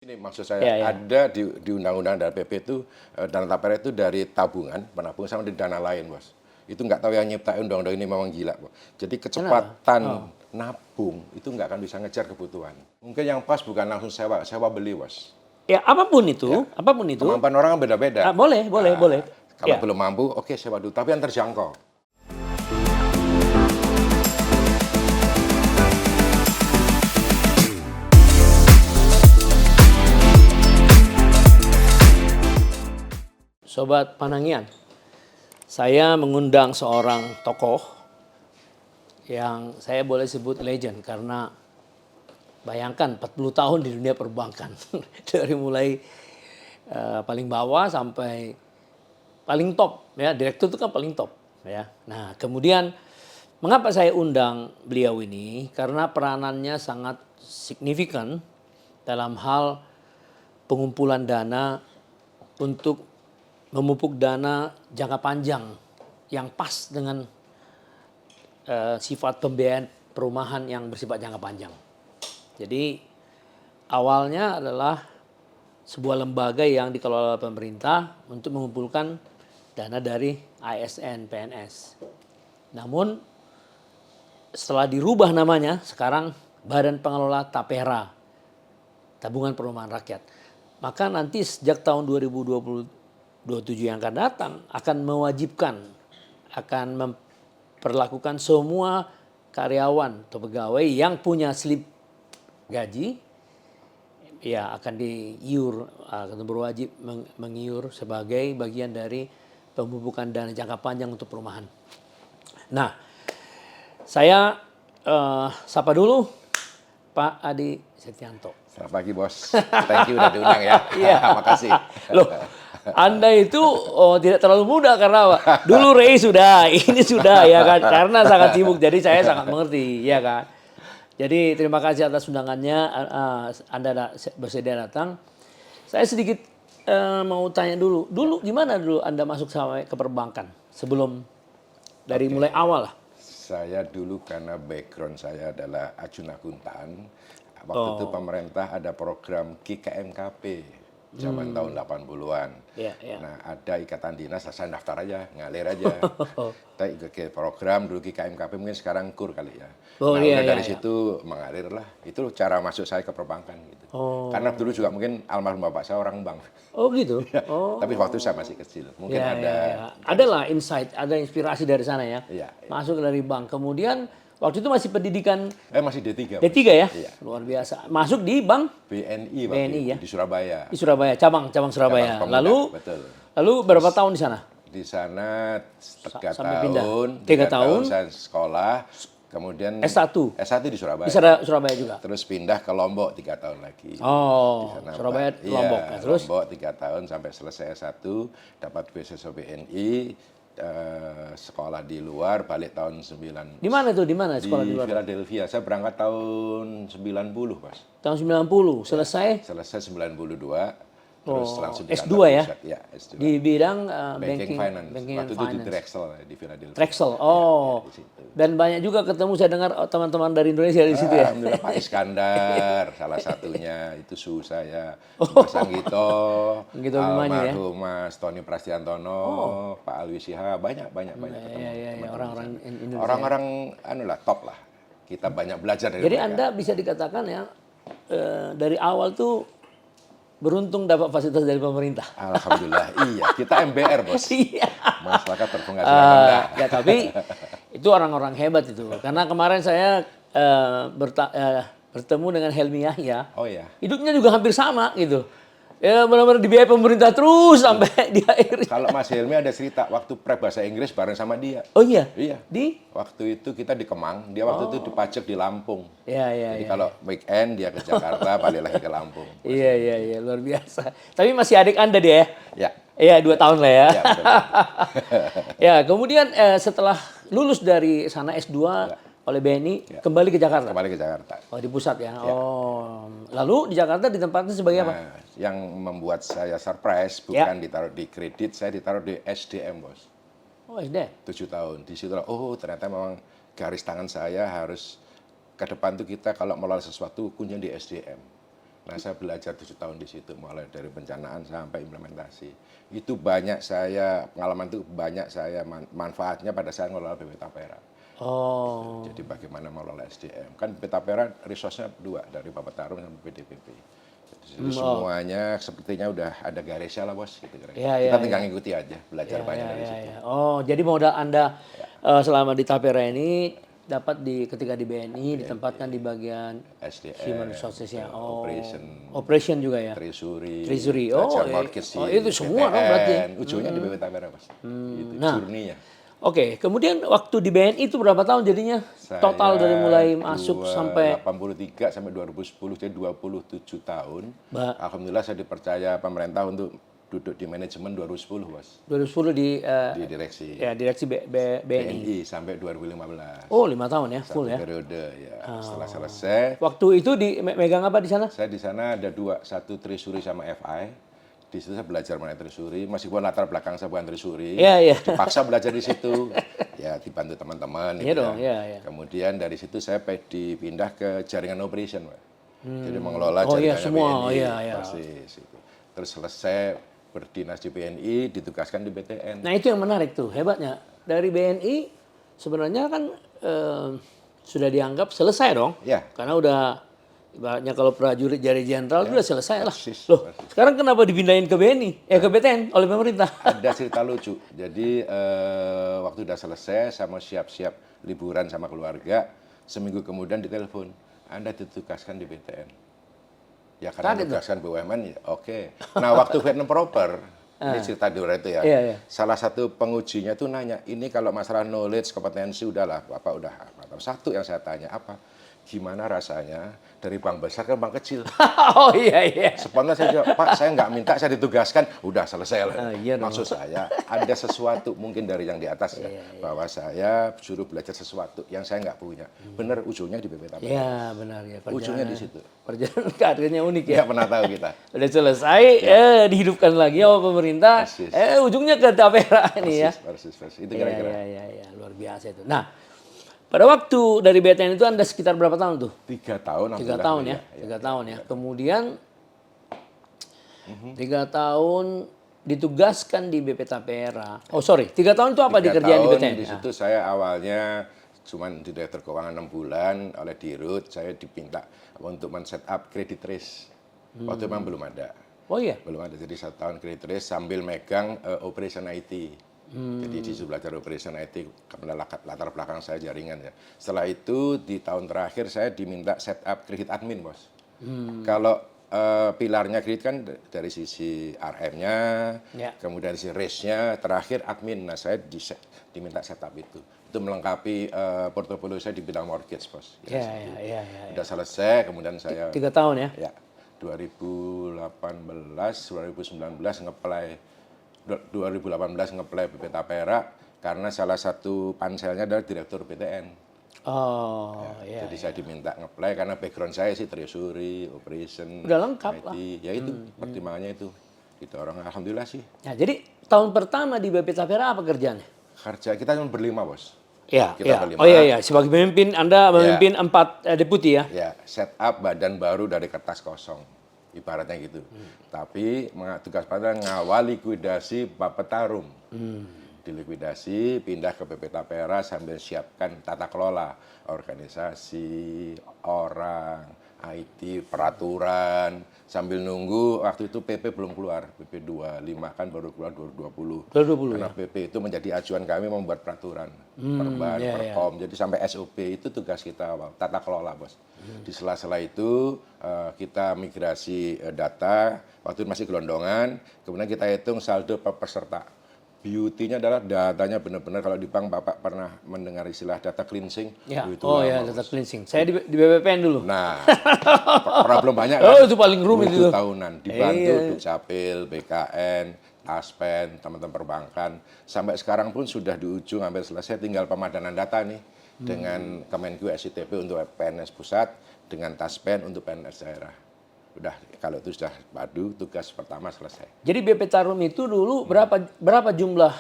Ini maksud saya ada di undang-undang dan PP itu dana tapera itu dari tabungan, penabungan sama di dana lain, Bos. Itu nggak tahu yang nyiptain undang-undang ini memang gila, Bos. Jadi kecepatan nabung itu nggak akan bisa ngejar kebutuhan. Mungkin yang pas bukan langsung sewa beli, Bos. Ya, apapun itu. Kemampuan orang kan beda-beda. Boleh. Kalau belum mampu, oke sewa dulu, tapi yang terjangkau. Sobat Panangian, saya mengundang seorang tokoh yang saya boleh sebut legend karena bayangkan 40 tahun di dunia perbankan. Dari mulai paling bawah sampai paling top, ya, direktur itu kan paling top, ya. Nah, kemudian mengapa saya undang beliau ini? Karena peranannya sangat signifikan dalam hal pengumpulan dana untuk memupuk dana jangka panjang yang pas dengan sifat pembiayaan perumahan yang bersifat jangka panjang. Jadi awalnya adalah sebuah lembaga yang dikelola pemerintah untuk mengumpulkan dana dari ASN, PNS. Namun setelah dirubah namanya, sekarang Badan Pengelola Tapera, Tabungan Perumahan Rakyat. Maka nanti sejak tahun 2027 yang akan datang akan mewajibkan, akan memperlakukan semua karyawan atau pegawai yang punya slip gaji, ya akan akan berwajib mengiur sebagai bagian dari pemupukan dana jangka panjang untuk perumahan. Nah, saya sapa dulu Pak Adi Setianto. Selamat pagi, Bos. Thank you udah diundang ya. Makasih. Loh, Anda itu tidak terlalu muda karena dulu Ray sudah, ini sudah ya kan, karena sangat sibuk, jadi saya sangat mengerti, ya kan. Jadi terima kasih atas undangannya, Anda bersedia datang. Saya sedikit mau tanya dulu gimana dulu Anda masuk sampai ke perbankan sebelum dari mulai awal lah. Saya dulu karena background saya adalah ajun akuntan. Waktu itu pemerintah ada program KKMKP. Zaman tahun 80-an. Nah, ada ikatan dinas, saya daftar aja, ngalir aja. Kita ikut program dulu KKMKP, mungkin sekarang KUR kali ya. Dari situ mengalir lah. Itu cara masuk saya ke perbankan gitu. Karena dulu juga mungkin almarhum bapak saya orang bank. Oh gitu. Tapi waktu saya masih kecil. Mungkin adalah insight, ada inspirasi dari sana ya. Masuk dari bank. Kemudian waktu itu masih pendidikan masih D3. D3 ya? Iya. Luar biasa. Masuk di Bank BNI ya. Di Surabaya. Di Surabaya, cabang Surabaya. Lalu berapa tahun di sana? Di sana 3 tahun saya sekolah, kemudian S1 di Surabaya. Di Surabaya juga. Terus pindah ke Lombok 3 tahun lagi. Surabaya Lombok. Iya, terus Lombok 3 tahun sampai selesai S1, dapat beasiswa BNI. Sekolah di luar, balik tahun 9. Di mana tuh? Di mana sekolah di luar? Di Philadelphia. Saya berangkat tahun 90, Mas. Tahun 90. Selesai 92. Terus langsung S2 ya? S2. Di bidang banking finance. Waktu itu di Drexel di Philadelphia. Drexel. Dan banyak juga ketemu, saya dengar teman-teman dari Indonesia di situ ya. Alhamdulillah, Pak Iskandar salah satunya, itu suhu saya. Mas Anggito, almarhum Mas Tony Prastiantono, Pak Alwi Siha, banyak ketemu. Orang-orang Indonesia. Orang-orang top lah. Kita banyak belajar dari mereka. Jadi Anda bisa dikatakan ya dari awal tuh beruntung dapat fasilitas dari pemerintah. Alhamdulillah, iya. Kita MBR, Bos. Iya. Masyarakat berpenghasilan rendah. Ya, tapi itu orang-orang hebat itu. Karena kemarin saya bertemu dengan Helmi Yahya. Oh iya. Hidupnya juga hampir sama gitu. Ya benar-benar dibiayai pemerintah terus sampai di akhir. Kalau Mas Helmi ada cerita waktu prep bahasa Inggris bareng sama dia. Oh iya? Iya. Waktu itu kita di Kemang, dia waktu itu dipajak di Lampung. Iya. Jadi kalau weekend dia ke Jakarta, balik lagi ke Lampung. Iya, luar biasa. Tapi masih adik Anda dia ya? Iya. Iya, 2 tahun lah ya. Iya, betul. Ya, kemudian setelah lulus dari sana S2 oleh BNI, kembali ke Jakarta? Kembali ke Jakarta. Oh, di pusat ya? Lalu di Jakarta ditempatkan sebagai apa? Yang membuat saya surprise, bukan ditaruh di kredit, saya ditaruh di SDM, Bos. Oh, SDM? 7 tahun. Di situ ternyata memang garis tangan saya harus ke depan tuh kita kalau mengelola sesuatu kuncinya di SDM. Nah, saya belajar 7 tahun di situ, mulai dari perencanaan sampai implementasi. Itu pengalaman itu banyak saya manfaatnya pada saat ngelola BP Tapera. Oh. Jadi bagaimana mengelola SDM. Kan BP Tapera resource-nya 2, dari Bapetarum sampai PDPP. Jadi semuanya sepertinya udah ada garisnya lah, Bos. Gitu, kita tinggal ngikuti aja, belajar banyak dari situ. Oh, jadi modal Anda selama di Tapera ini dapat ketika di BNI ditempatkan di bagian SDM, Human Resources-nya. Operation juga ya. Treasury, Mortgage itu semua dong berarti. Ujungnya di BP Tapera, Bos. Itu journey-nya. Oke, kemudian waktu di BNI itu berapa tahun jadinya? Total dari mulai masuk sampai 83 sampai 2010, jadi 27 tahun. Alhamdulillah saya dipercaya pemerintah untuk duduk di manajemen 2010, Bos. 2010 di direksi. Ya, direksi BNI. BNI sampai 2015. Oh, 5 tahun ya, full ya. Periode ya. Setelah selesai. Waktu itu megang apa di sana? Saya di sana ada 2, satu treasury sama FI. Di situ saya belajar mengenai treasury, meskipun latar belakang saya bukan treasury. Dipaksa belajar di situ. Ya, dibantu teman-teman gitu ya. Kemudian dari situ saya dipindah ke jaringan operation, Pak. Jadi mengelola jaringan semua. BNI. Persis itu. Terus selesai berdinas di BNI, ditugaskan di BTN. Nah, itu yang menarik tuh, hebatnya. Dari BNI sebenarnya kan sudah dianggap selesai dong. Ya. Karena udah ibaratnya kalau prajurit jadi jenderal itu udah selesai lah. Loh, sekarang kenapa dipindahin ke BNI? Ke BTN oleh pemerintah? Ada cerita lucu. Jadi waktu udah selesai, saya mau siap-siap liburan sama keluarga. Seminggu kemudian ditelepon, Anda ditugaskan di BTN. Ya karena ditugaskan BUMN, ya oke. Nah, waktu fit and proper, ini cerita di luar itu ya. Salah satu pengujinya tuh nanya, ini kalau masalah knowledge, kompetensi udahlah, Bapak udah. Satu yang saya tanya, apa? Gimana rasanya dari bank besar ke bank kecil? Oh iya. Spontan saya jawab, Pak, saya nggak minta saya ditugaskan, udah selesai lah. Maksud saya ada sesuatu mungkin dari yang di atas ya, bahwa saya suruh belajar sesuatu yang saya nggak punya. Bener ujungnya di BP Tapera. Iya benar ya. Ujungnya di situ. Perjalanan karirnya unik ya. Nggak pernah tahu kita. Udah selesai, dihidupkan lagi oleh pemerintah. Ujungnya ke Tapera ini ya. Persis. Itu kira-kira. Iya, luar biasa itu. Nah, pada waktu dari BTN itu Anda sekitar berapa tahun tuh? 3 tahun. 3 tahun ya. 3 tahun ya. Kemudian 3 tahun ditugaskan di BP Tapera. Oh sorry, 3 tahun itu apa dikerjain di BTN? Di situ saya awalnya cuman di direktur keuangan 6 bulan oleh Dirut. Saya dipinta untuk men-set up credit risk. Waktu memang belum ada. Oh iya? Belum ada. Jadi 1 tahun credit risk sambil megang operation IT. Jadi di situ belajar operation IT, karena latar belakang saya jaringan ya. Setelah itu di tahun terakhir saya diminta set up kredit admin, Bos. Kalau pilarnya kredit kan dari sisi RM-nya, kemudian dari sisi risk-nya, terakhir admin. Nah, saya diminta set up itu. Itu melengkapi portofolio saya di bidang mortgage, Bos. Iya. Udah selesai, kemudian saya 3 tahun ya? Ya. 2018, 2019 nge-apply 2018 nge-apply BP Tapera karena salah satu panselnya adalah direktur BTN. Jadi saya diminta nge-apply karena background saya sih treasury, operation, udah lengkap IT. Lah. Ya itu pertimbangannya itu. Gitu orang alhamdulillah sih. Nah, jadi tahun pertama di BP Tapera apa kerjanya? Kerja kita cuma berlima, Bos. Iya. Berlima. Oh iya. Sebagai pemimpin Anda memimpin 4 deputi ya? Ya, set up badan baru dari kertas kosong. Ibaratnya gitu. Tapi tugas pada ngawal likuidasi Bapetarum. Dilikuidasi, pindah ke BP Tapera sambil siapkan tata kelola organisasi, orang, IT, peraturan, sambil nunggu waktu itu PP belum keluar, PP 25 kan baru keluar 2020. Karena ya? PP itu menjadi acuan kami membuat peraturan, perban, perkom, jadi sampai SOP itu tugas kita tata kelola, Bos. Di sela-sela itu kita migrasi data, waktu itu masih gelondongan, kemudian kita hitung saldo per peserta. Beauty-nya adalah datanya benar-benar kalau di bank Bapak pernah mendengar istilah data cleansing. Ya. Data cleansing. Saya di BPPN dulu. Nah, problem banyak kan? Itu paling rumit itu. Tahunan dibantu Dukcapil, BKN, Taspen, teman-teman perbankan. Sampai sekarang pun sudah di ujung hampir selesai, tinggal pemadanan data nih dengan Kemenku SITP untuk PNS pusat, dengan Taspen untuk PNS daerah. Udah kalau itu sudah padu, tugas pertama selesai. Jadi BP Tarum itu dulu berapa jumlah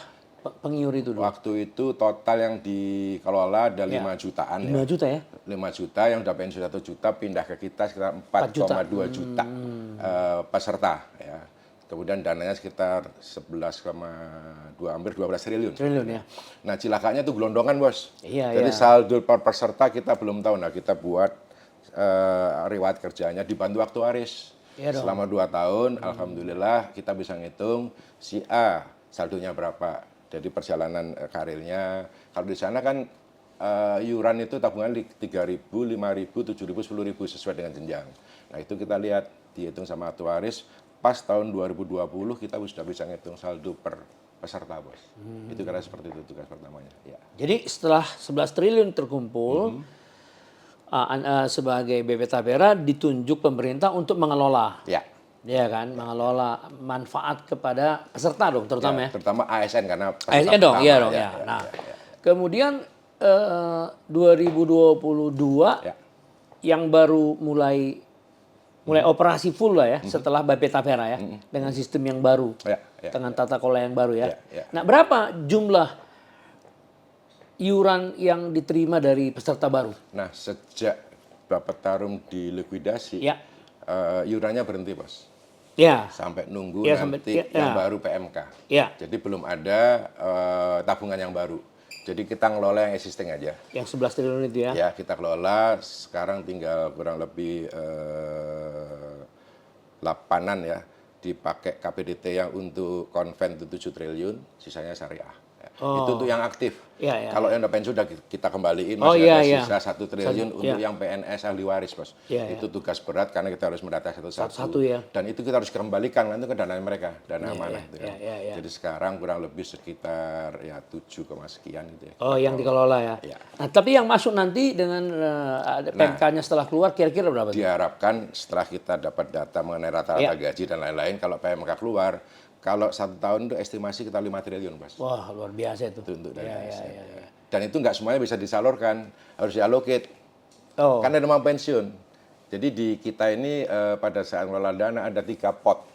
pengiur itu dulu? Waktu itu total yang dikelola ada 5 jutaan 5 juta ya? 5 juta, yang udah pensiun 1 juta pindah ke kita sekitar 4,2 juta peserta ya. Kemudian dananya sekitar 11,2 hampir 12 triliun. Triliun ya. Nah, cilakanya tuh gelondongan, Bos. Iya, Jadi iya. saldo per peserta kita belum tahu. Nah, kita buat riwayat kerjanya dibantu aktuaris. Iya dong. Selama 2 tahun, alhamdulillah kita bisa ngitung si A saldonya berapa. Jadi perjalanan karirnya. Kalau di sana kan iuran itu tabungan 3.000, 5.000, 7.000, 10.000 sesuai dengan jenjang. Nah, itu kita lihat dihitung sama aktuaris. Pas tahun 2020 kita sudah bisa ngitung saldo per peserta, Bos. Itu karena seperti itu tugas pertamanya. Ya. Jadi setelah 11 triliun terkumpul, sebagai BP Tapera ditunjuk pemerintah untuk mengelola. Ya. Ya kan, mengelola manfaat kepada peserta dong, terutama ya. Terutama ASN karena ASN dong, pertama, iya dong ya. Nah, kemudian 2022 yang baru mulai operasi full lah ya, setelah BP Tapera ya, dengan sistem yang baru, dengan tata kelola yang baru ya. Nah, berapa jumlah iuran yang diterima dari peserta baru? Nah, sejak Bapak Tarum dilikuidasi, iurannya berhenti, Bos. Ya. Sampai nunggu Ya, nanti yang baru PMK. Ya. Jadi belum ada tabungan yang baru. Jadi kita ngelola yang existing aja. Yang 11 triliun itu ya? Ya, kita kelola. Sekarang tinggal kurang lebih 8-an ya. Dipakai KPDT yang untuk konven itu 7 triliun, sisanya syariah. Itu untuk yang aktif. Kalau yang udah pensiun sudah kita kembaliin, masih ada sisa 1 triliun untuk yang PNS ahli waris, Bos. Itu tugas berat karena kita harus mendata satu-satu. Dan itu kita harus kembalikan nanti ke dana mereka, dana amanah. Jadi sekarang kurang lebih sekitar 7, sekian gitu ya. Oh, yang dikelola ya. Nah, tapi yang masuk nanti dengan PMK-nya setelah keluar kira-kira berapa? Diharapkan setelah kita dapat data mengenai rata-rata gaji dan lain-lain, kalau PMK keluar, kalau 1 tahun itu estimasi kita 5 triliun, Mas. Wah, luar biasa itu. Untuk dana Dan itu nggak semuanya bisa disalurkan, harus diallocate. Kan ada mau pensiun. Jadi di kita ini pada saat mengelola dana ada 3 pot.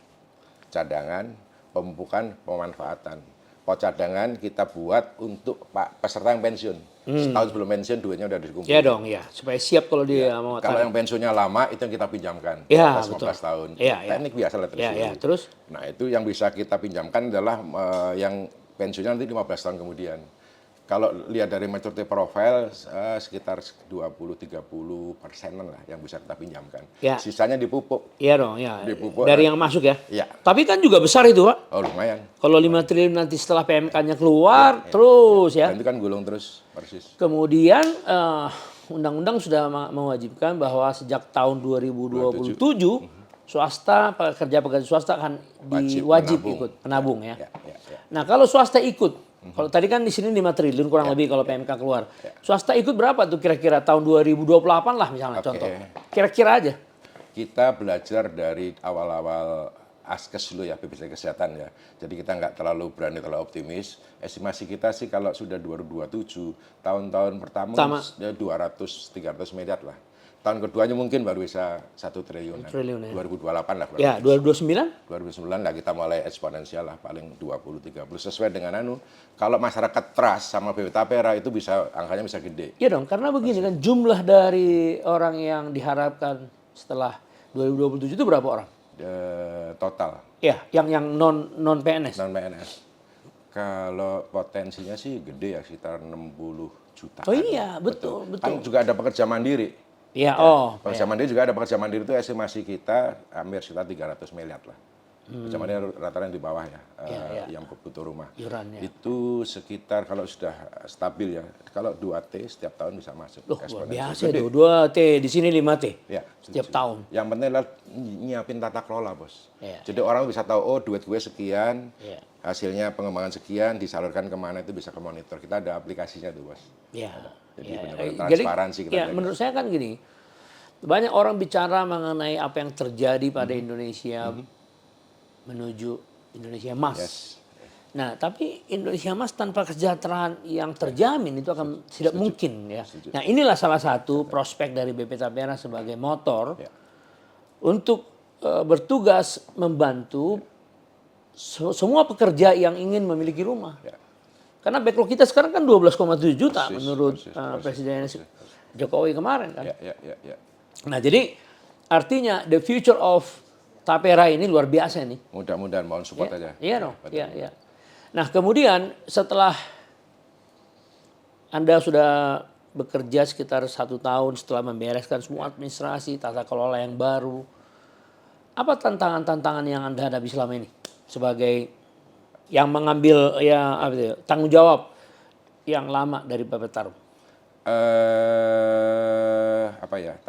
Cadangan, pemupukan, pemanfaatan. Pot cadangan kita buat untuk peserta yang pensiun. Setahun sebelum pensiun duitnya udah dikumpulkan. Iya dong, ya. Supaya siap kalau dia mau. Kalau yang pensiunnya lama itu yang kita pinjamkan. Ya, 15 tahun. Teknik biasa lah terus. Nah, itu yang bisa kita pinjamkan adalah yang pensiunnya nanti 15 tahun kemudian. Kalau lihat dari maturity profile sekitar 20-30% lah yang bisa kita pinjamkan. Sisanya dipupuk. Iya dong, ya. Dipupuk, dari yang masuk ya. Iya. Tapi kan juga besar itu, Pak. Oh, lumayan. Kalau 5 triliun nanti setelah PMK-nya keluar terus ya. Dan itu kan gulung terus persis. Kemudian undang-undang sudah mewajibkan bahwa sejak tahun 2027 swasta, pekerja swasta akan wajib ikut menabung ya. Nah, kalau swasta ikut, kalau tadi kan di sini 5 triliun kurang lebih kalau PMK keluar. Swasta ikut berapa tuh kira-kira tahun 2028 lah misalnya contoh. Kira-kira aja. Kita belajar dari awal-awal Askes dulu ya, BPJS Kesehatan ya. Jadi kita nggak terlalu berani, terlalu optimis. Estimasi kita sih kalau sudah 2027, tahun-tahun pertama 200-300 miliar lah. Tahun keduanya mungkin baru bisa 1 triliun. 2028 lah. Ya, 2029? 2009 lah kita mulai eksponensial lah, paling 20-30. Sesuai dengan kalau masyarakat trust sama BP Tapera itu bisa, angkanya bisa gede. Iya dong, karena begini kan jumlah dari orang yang diharapkan setelah 2027 itu berapa orang? Total. Ya, yang non PNS. Non PNS. Kalau potensinya sih gede ya, sekitar 60 juta. Oh iya, betul. Kan juga ada pekerja mandiri. Iya, pekerja mandiri juga ada. Pekerja mandiri itu estimasi kita hampir sekitar 300 miliar lah. Pekerja mandiri rata-rata yang di bawah ya, yang butuh rumah. Iurannya. Itu sekitar kalau sudah stabil ya, kalau 2T setiap tahun bisa masuk. Loh, luar biasa itu. 2T, di sini 5T setiap tahun. Yang penting adalah nyiapin tata kelola, Bos. Jadi orang bisa tahu, oh duit gue sekian, hasilnya pengembangan sekian, disalurkan kemana itu bisa ke monitor. Kita ada aplikasinya tuh, Bos. Jadi benar-benar transparansi kita. Menurut saya kan gini, banyak orang bicara mengenai apa yang terjadi pada Indonesia menuju Indonesia Emas. Nah, tapi Indonesia Emas tanpa kesejahteraan yang terjamin itu akan tidak mungkin ya. Nah, inilah salah satu prospek dari BP Tapera sebagai motor untuk bertugas membantu semua pekerja yang ingin memiliki rumah. Karena backlog kita sekarang kan 12,7 juta menurut Presiden persis. Jokowi kemarin kan. Ya. Nah jadi artinya the future of Tapera ini luar biasa nih. Mudah-mudahan mohon support aja. Iya dong. Iya. Nah kemudian setelah Anda sudah bekerja sekitar 1 tahun setelah membereskan semua administrasi, tata kelola yang baru. Apa tantangan-tantangan yang Anda hadapi selama ini sebagai yang mengambil tanggung jawab yang lama dari Bapetarum?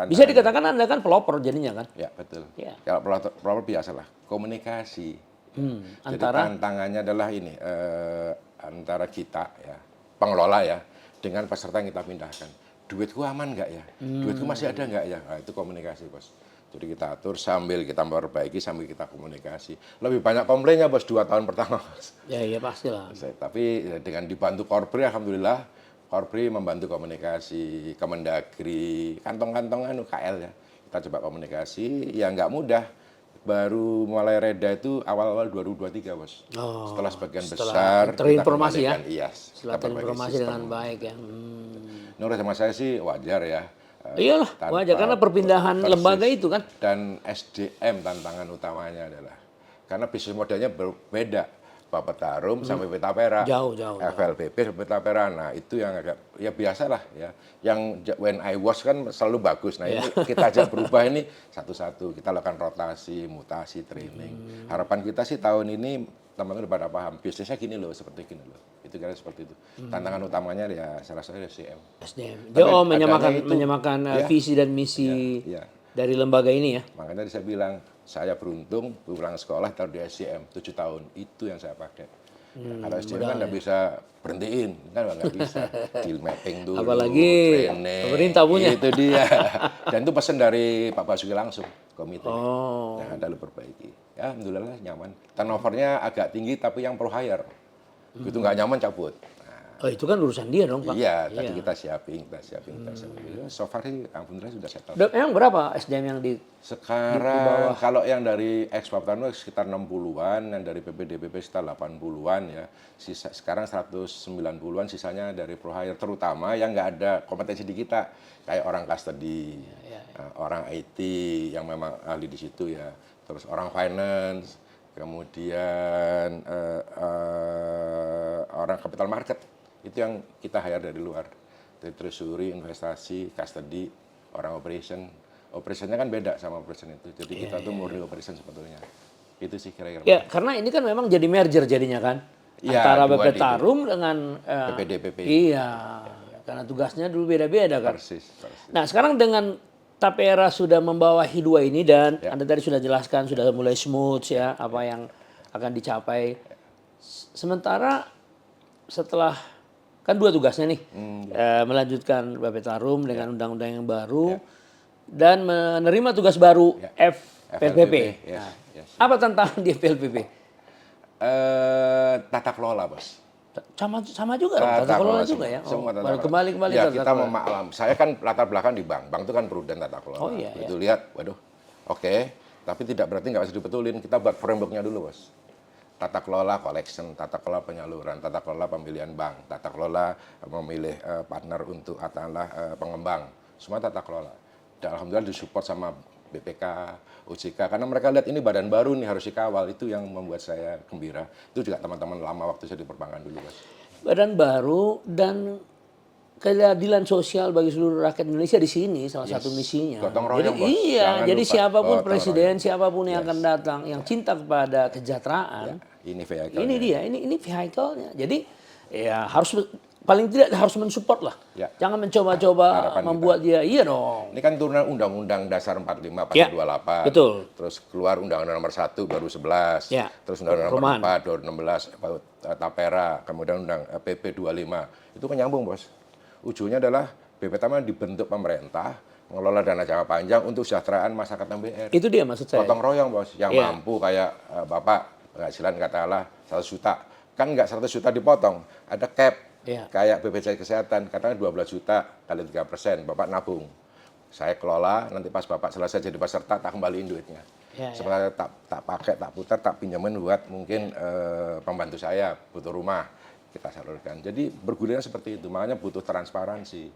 Bisa dikatakan Anda kan pelopor jadinya kan? Ya betul. Ya. Kalau pelopor biasalah komunikasi. Jadi Antara tantangannya adalah ini antara kita ya pengelola ya dengan peserta yang kita pindahkan. Duitku aman nggak ya? Duitku masih ada nggak ya? Nah, itu komunikasi bos. Jadi kita atur sambil kita memperbaiki sambil kita komunikasi. Lebih banyak komplainnya bos 2 tahun pertama bos. Ya pastilah. Tapi dengan dibantu Korpri alhamdulillah Korpri membantu komunikasi, Kemendagri, kantong-kantongan UKL ya. Kita coba komunikasi, ya nggak mudah. Baru mulai reda itu awal-awal 2023 bos. Setelah sebagian besar terinformasi ya. Iya. Setelah terinformasi dengan baik ya. Menurut sama saya sih wajar ya. Iyalah wajar karena perpindahan lembaga itu kan. Dan SDM tantangan utamanya adalah karena bisnis modelnya berbeda. Bapetarum sampai Tapera, Jauh. FLPP sampai Tapera. Nah itu yang agak ya biasalah ya. Yang when I was kan selalu bagus. Nah ini kita aja berubah ini satu-satu. Kita lakukan rotasi, mutasi, training. Harapan kita sih tahun ini teman-teman pada paham bisnisnya gini loh, seperti gini loh. Itu kira seperti itu. Tantangan utamanya ya salah satunya SDM. Dia menyamakan visi dan misi dari lembaga ini ya. Makanya saya bilang saya beruntung pulang sekolah taruh di SDM 7 tahun itu yang saya pakai. Kalau SDM kan nggak bisa berhentiin, kan nggak bisa skill mapping dulu, apalagi training, pemerintah punya. itu dia. Dan itu pesan dari Pak Basuki langsung komite yang ada lu perbaiki. Ya alhamdulillah nyaman. Turnovernya agak tinggi tapi yang pro hire itu nggak nyaman cabut. Oh itu kan urusan dia dong Pak. Iya, tadi kita siapin. So far sih alhamdulillah sudah settle. Emang berapa SDM yang di sekarang kalau yang dari Ex-Bapetarum sekitar 60-an, yang dari PPDBP sekitar 80-an ya. Sekarang 190-an sisanya dari pro hire terutama yang nggak ada kompetensi di kita kayak orang custody, orang IT yang memang ahli di situ ya. Terus orang finance, kemudian orang capital market. Itu yang kita hire dari luar. Dari treasury, investasi, custody, orang operation. Operationnya kan beda sama operation itu. Jadi kita tuh murni operation sebetulnya. Itu sih kira-kira. Ya, karena ini kan memang jadi merger jadinya kan. Ya, antara Bapetarum dengan PPDBP. Iya. Karena tugasnya dulu beda-beda kan. Persis. Nah, sekarang dengan Tapera sudah membawahi 2 ini dan Anda tadi sudah jelaskan sudah mulai smooth ya apa yang akan dicapai. Sementara setelah kan 2 tugasnya nih, melanjutkan Bapetarum dengan undang-undang yang baru dan menerima tugas baru FLPP. Apa tantangan di FLPP? Tata kelola bos. Sama juga, tata kelola juga ya. Semua tata kelola. Kembali ya kita memaklum. Saya kan latar belakang di bank itu kan prudent tata kelola. Itu lihat, waduh, oke. Tapi tidak berarti nggak bisa dibetulin. Kita buat frameworknya dulu bos. Tata kelola collection, tata kelola penyaluran, tata kelola pemilihan bank, tata kelola memilih partner untuk pengembang, semua tata kelola. Dan alhamdulillah disupport sama BPK, OJK, karena mereka lihat ini badan baru nih harus dikawal, itu yang membuat saya gembira. Itu juga teman-teman lama waktu saya di perbankan dulu, Mas. Badan baru dan keadilan sosial bagi seluruh rakyat Indonesia di sini salah satu misinya. Gotong royong, Bos. Jangan jadi lupa. siapapun presiden, siapapun yang akan datang, yang cinta kepada kesejahteraan, ini vehicle. Ini dia, ini vehicle-nya. Jadi ya harus paling tidak harus mensupport lah. Jangan mencoba-coba membuat dia dong. Ini kan turunan Undang-Undang Dasar 45 pasal 28. Betul. Terus keluar Undang-Undang Nomor 1 baru 11. Terus Undang-Undang Nomor 4 2016 Tapera, kemudian Undang PP 25. Itu kan nyambung, Bos. Ujungnya adalah BPTM dibentuk pemerintah mengelola dana jangka panjang untuk kesejahteraan masyarakat MBR. Itu dia maksud saya. Gotong royong, Bos. Yang mampu kayak Bapak penghasilan katakanlah 100 juta. Kan nggak 100 juta dipotong, ada cap. Kayak BPJS Kesehatan, katakanlah 12 juta kali 3%, Bapak nabung. Saya kelola, nanti pas Bapak selesai jadi peserta, tak kembaliin duitnya. Sebenarnya tak pakai, tak putar, tak pinjamin buat mungkin pembantu saya butuh rumah. kita salurkan. Jadi bergulirnya seperti itu, makanya butuh transparansi,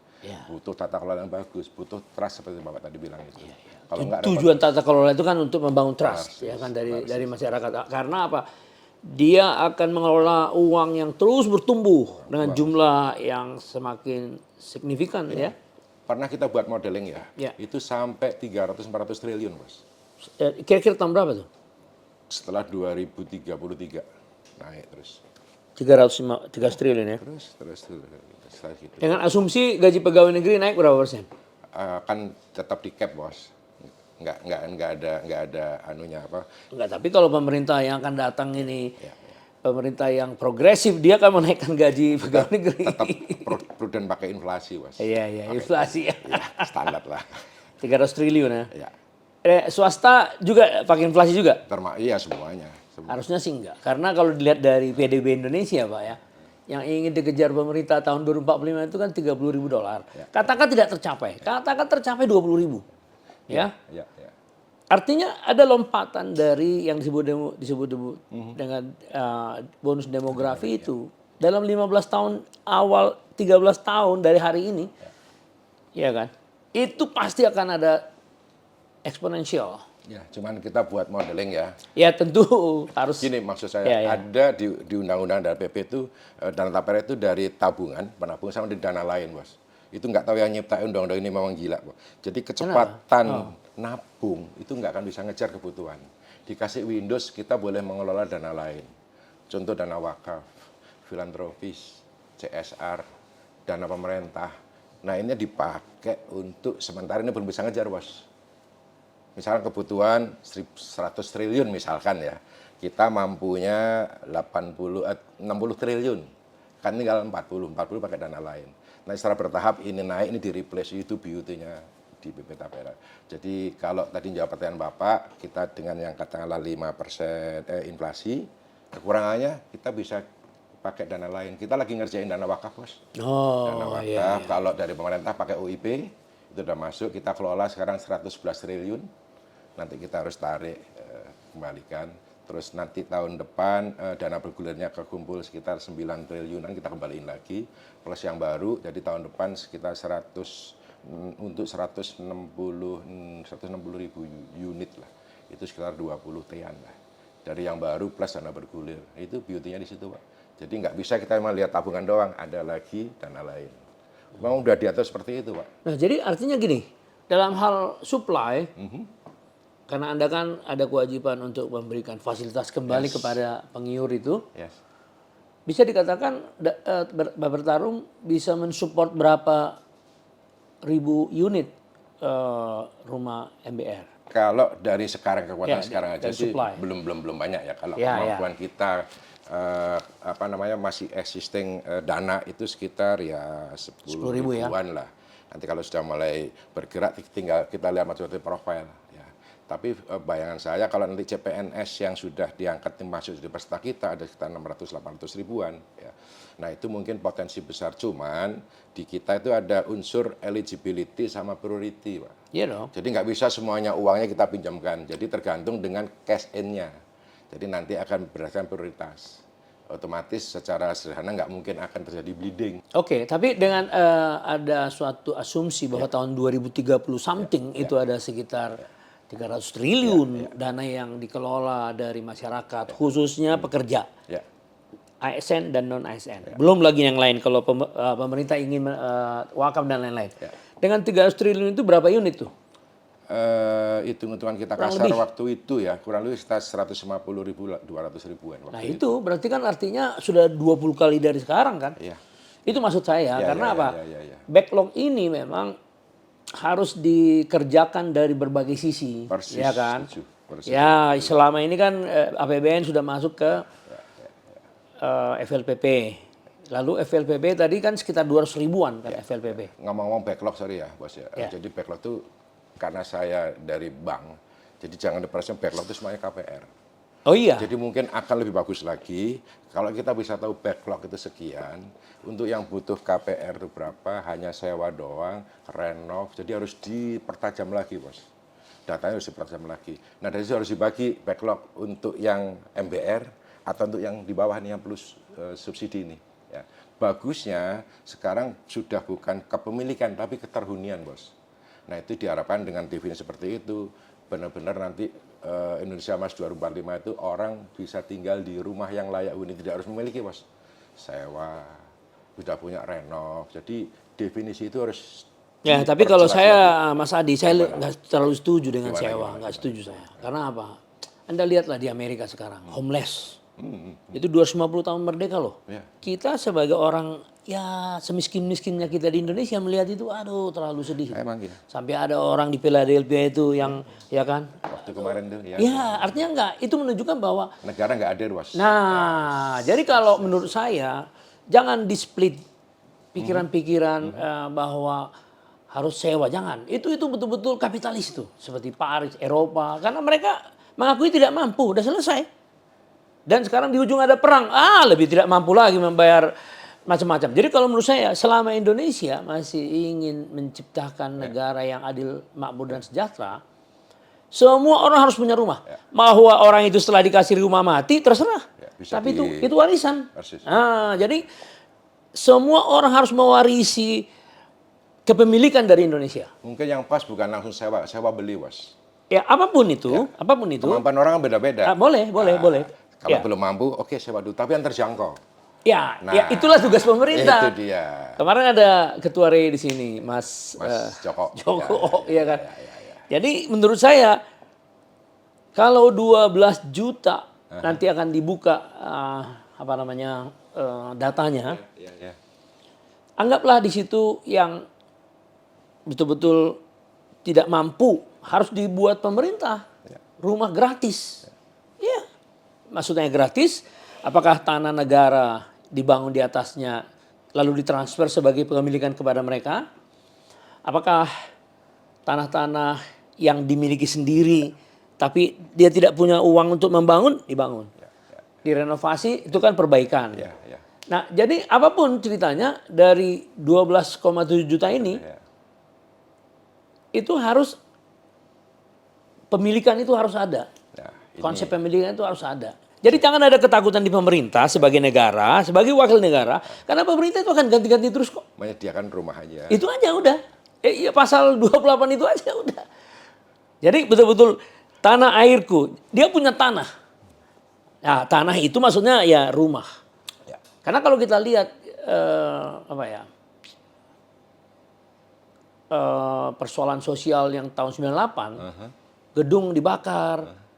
butuh tata kelola yang bagus, butuh trust seperti Bapak tadi bilang itu. Kalau tujuan tata kelola itu kan untuk membangun trust ya kan dari masyarakat. Karena apa? Dia akan mengelola uang yang terus bertumbuh dengan jumlah yang semakin signifikan ya. Pernah kita buat modeling ya, itu sampai 300-400 triliun, Bos. Kira-kira tahun berapa tuh? Setelah 2033 naik terus. 300 triliun ya. Terus gitu. Dengan asumsi gaji pegawai negeri naik berapa persen? Kan tetap di cap, Bos. Nggak ada anunya apa. Enggak, tapi kalau pemerintah yang akan datang ini pemerintah yang progresif, dia akan menaikkan gaji pegawai negeri. Tetap prudent pakai inflasi, Bos. Iya, inflasi ya. Standar lah. 300 triliun ya. Ya. Swasta juga pakai inflasi juga? Iya semuanya. Harusnya sih enggak. Karena kalau dilihat dari PDB Indonesia, Pak ya, yang ingin dikejar pemerintah tahun 2045 itu kan $30.000. Katakan tidak tercapai. Katakan tercapai 20.000. Ya. Artinya ada lompatan dari yang disebut dengan bonus demografi itu dalam 15 tahun awal, 13 tahun dari hari ini. Ya kan? Itu pasti akan ada eksponensial. Ya, cuman kita buat modeling ya. Ya tentu harus. Gini maksud saya, ada di undang-undang dan PP itu dana tapera itu dari tabungan, penabung sama dari dana lain, Bos. Itu nggak tahu yang nyiptain undang-undang ini memang gila, Bos. Jadi kecepatan nabung itu nggak akan bisa ngejar kebutuhan. Dikasih Windows kita boleh mengelola dana lain. Contoh dana wakaf, filantropis, CSR, dana pemerintah. Nah ini dipakai untuk sementara ini belum bisa ngejar, Bos. Misalkan kebutuhan 100 triliun misalkan ya, kita mampunya 60 triliun, kan tinggal 40 pakai dana lain. Nah secara bertahap ini naik, ini di replace, itu beauty-nya di BP Tapera. Jadi kalau tadi jawab pertanyaan Bapak, kita dengan yang katakanlah 5% inflasi, kekurangannya kita bisa pakai dana lain. Kita lagi ngerjain dana wakaf, Bos. Dana wakaf, kalau dari pemerintah pakai UIP, itu udah masuk, kita kelola sekarang 111 triliun, nanti kita harus tarik, kembalikan. Terus nanti tahun depan dana bergulirnya kekumpul sekitar 9 triliunan, kita kembaliin lagi. Plus yang baru, jadi tahun depan sekitar 160 ribu unit lah. Itu sekitar 20 T-an lah. Dari yang baru plus dana bergulir. Itu beauty-nya di situ, Pak. Jadi nggak bisa kita melihat tabungan doang, ada lagi dana lain. Memang udah diatur seperti itu, Pak. Nah, jadi artinya gini, dalam hal supply, karena Anda kan ada kewajiban untuk memberikan fasilitas kembali kepada pengiur itu, bisa dikatakan bertarung bisa mensupport berapa ribu unit rumah MBR? Kalau dari sekarang kekuatan sekarang aja sih belum banyak ya. Kalau kemampuan kita masih existing dana itu sekitar ya 10 ribuan lah. Nanti kalau sudah mulai bergerak tinggal kita lihat macam profil ya. Tapi bayangan saya kalau nanti CPNS yang sudah diangkat masuk di peserta kita ada sekitar 600-800 ribuan ya. Nah itu mungkin potensi besar, cuman di kita itu ada unsur eligibility sama priority, Pak. Iya dong. Jadi nggak bisa semuanya uangnya kita pinjamkan, jadi tergantung dengan cash in-nya. Jadi nanti akan berdasarkan prioritas. Otomatis secara sederhana nggak mungkin akan terjadi bleeding. Oke, tapi dengan ada suatu asumsi bahwa tahun 2030 something itu ada sekitar 300 triliun dana yang dikelola dari masyarakat, khususnya pekerja. ASN dan non-ASN. Belum lagi yang lain kalau pemerintah ingin wakaf dan lain-lain. Dengan 300 triliun itu berapa unit tuh? Hitung-hitungan kita kasar waktu itu ya, kurang lebih sekitar 150 ribu, 200 ribuan. Nah itu berarti kan artinya sudah 20 kali dari sekarang kan? Itu maksud saya, karena apa? Backlog ini memang harus dikerjakan dari berbagai sisi. Persis, ya kan? persis. Ya selama ini kan APBN sudah masuk ke FLPP. Lalu FLPP tadi kan sekitar 200 ribuan kan FLPP. Ngomong-ngomong backlog, sorry ya Bos ya. Jadi backlog itu karena saya dari bank, jadi jangan diperasaan backlog itu semuanya KPR. Oh iya. Jadi mungkin akan lebih bagus lagi kalau kita bisa tahu backlog itu sekian, untuk yang butuh KPR itu berapa, hanya sewa doang, renov, jadi harus dipertajam lagi, Bos. Datanya harus dipertajam lagi. Nah dari situ harus dibagi backlog untuk yang MBR atau untuk yang di bawah nih yang plus subsidi ini. Ya. bagusnya sekarang sudah bukan kepemilikan tapi keterhunian, Bos. Nah, itu diharapkan dengan definisi seperti itu benar-benar nanti Indonesia Emas 2045 itu orang bisa tinggal di rumah yang layak huni, tidak harus memiliki, Bos. Sewa, sudah punya renov. Jadi definisi itu harus ya, tapi kalau saya, Mas Adi, saya nggak terlalu setuju dengan sewa, nggak setuju saya. Karena apa? Anda lihatlah di Amerika sekarang, homeless. Itu 250 tahun merdeka loh. Ya. Kita sebagai orang ya semiskin-miskinnya kita di Indonesia melihat itu, aduh terlalu sedih. Emang gitu. Sampai ada orang di Philadelphia itu yang, ya kan? Waktu kemarin tuh ya. Ya, artinya enggak. Itu menunjukkan bahwa Negara nggak hadir, Bos. nah, jadi kalau menurut saya jangan di-split pikiran-pikiran bahwa harus sewa, jangan. Itu betul-betul kapitalis itu, seperti Paris, Eropa, karena mereka mengakui tidak mampu, udah selesai. Dan sekarang di ujung ada perang, lebih tidak mampu lagi membayar macam-macam. Jadi kalau menurut saya, selama Indonesia masih ingin menciptakan negara yang adil, makmur dan sejahtera, semua orang harus punya rumah. Bahwa orang itu setelah dikasih rumah mati, terserah. Tapi itu warisan. Nah, jadi semua orang harus mewarisi kepemilikan dari Indonesia. Mungkin yang pas bukan langsung sewa beli, Bos. Ya, apapun itu. Kemampuan orang kan beda-beda. Boleh. Kalau belum mampu, oke sewa dulu, tapi yang terjangkau. Ya, itulah tugas pemerintah. Itu dia. Kemarin ada ketua RE di sini, Mas Joko. Iya kan. Jadi menurut saya kalau 12 juta nanti akan dibuka datanya. Anggaplah di situ yang betul-betul tidak mampu harus dibuat pemerintah. Rumah gratis. Ya. Maksudnya gratis, apakah tanah negara dibangun di atasnya lalu ditransfer sebagai kepemilikan kepada mereka? Apakah tanah-tanah yang dimiliki sendiri tapi dia tidak punya uang untuk membangun, dibangun. Direnovasi, itu kan perbaikan. Nah, jadi apapun ceritanya dari 12,7 juta ini itu harus pemilikan itu harus ada. Konsep pemilikan itu harus ada. Jadi jangan ada ketakutan di pemerintah sebagai negara, sebagai wakil negara, karena pemerintah itu akan ganti-ganti terus kok. Menyediakan rumah aja. Itu aja udah. Pasal 28 itu aja udah. Jadi betul-betul tanah airku, dia punya tanah. Nah, tanah itu maksudnya ya rumah. Karena kalau kita lihat persoalan sosial yang tahun 98, gedung dibakar.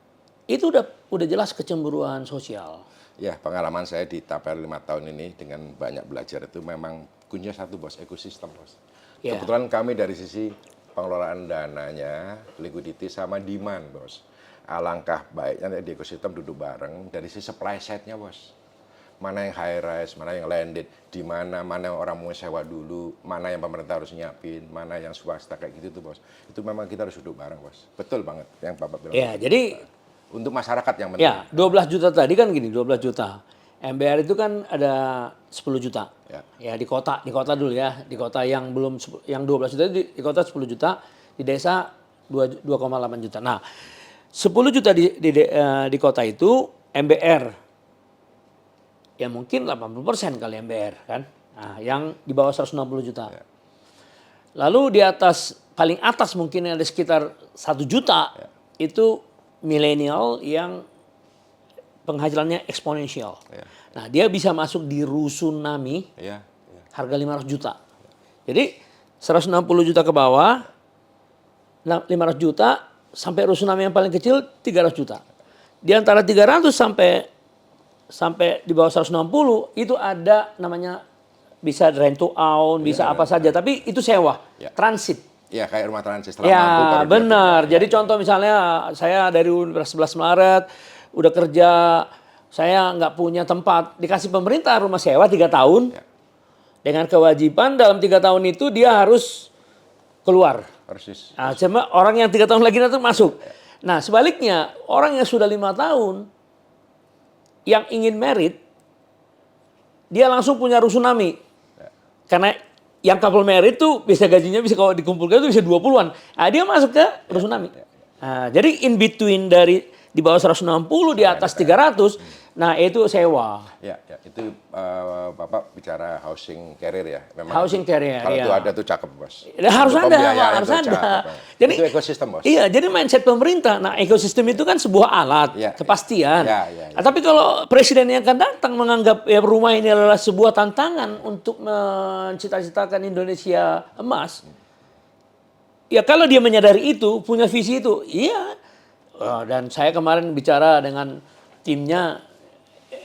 Itu udah jelas kecemburuan sosial. Ya, pengalaman saya di TAPER 5 tahun ini dengan banyak belajar itu memang kuncinya satu, Bos, ekosistem, Bos. Kebetulan kami dari sisi pengelolaan dananya, liquidity sama demand, Bos. Alangkah baiknya di ekosistem duduk bareng dari sisi supply side-nya, Bos. Mana yang high rise, mana yang landed, di mana yang orang mau sewa dulu, mana yang pemerintah harus nyiapin, mana yang swasta kayak gitu tuh, Bos. Itu memang kita harus duduk bareng, Bos. Betul banget yang Bapak bilang. Ya, jadi untuk masyarakat yang penting. Ya, 12 juta tadi kan gini, 12 juta. MBR itu kan ada 10 juta. Ya di kota dulu ya. Di kota yang belum yang 12 juta di kota 10 juta, di desa 2,8 juta. Nah, 10 juta di kota itu MBR. Ya mungkin 80% kali MBR kan. Nah, yang di bawah 160 juta. Lalu di atas paling atas mungkin ada sekitar 1 juta itu milenial yang penghasilannya eksponensial. Nah, dia bisa masuk di rusunami harga 500 juta. Jadi 160 juta ke bawah, 500 juta sampai rusunami yang paling kecil 300 juta. Di antara 300 sampai di bawah 160 itu ada namanya bisa rent to own, bisa apa saja, tapi itu sewa, transit. Ya, kayak rumah transit. Ya, benar. Jadi contoh misalnya saya dari Universitas 11 Maret udah kerja, saya nggak punya tempat, dikasih pemerintah rumah sewa 3 tahun. Dengan kewajiban dalam 3 tahun itu dia harus keluar. Persis. Nah, cuma orang yang 3 tahun lagi nanti masuk. Nah, sebaliknya orang yang sudah 5 tahun yang ingin merit, dia langsung punya rusunami. Karena yang couple merit tuh bisa gajinya bisa kalau dikumpulkan itu bisa 20-an. Nah, dia masuk ke rusunami. Nah, jadi in between dari di bawah 160 di atas 300 Nah, itu sewa. Ya, ya, itu Bapak bicara housing carrier ya. Housing carrier, kalau ya. itu ada tuh cakep, Bos. Harus Untuk ada, pembiayaan harus itu ada. cakep. Jadi itu ekosistem, Bos. Iya, jadi mindset pemerintah. Nah, ekosistem itu kan sebuah alat, Ya, kepastian. ya. Nah, tapi kalau presiden yang akan datang menganggap ya rumah ini adalah sebuah tantangan untuk mencita-citakan Indonesia emas, ya kalau dia menyadari itu, punya visi itu, iya. Dan saya kemarin bicara dengan timnya,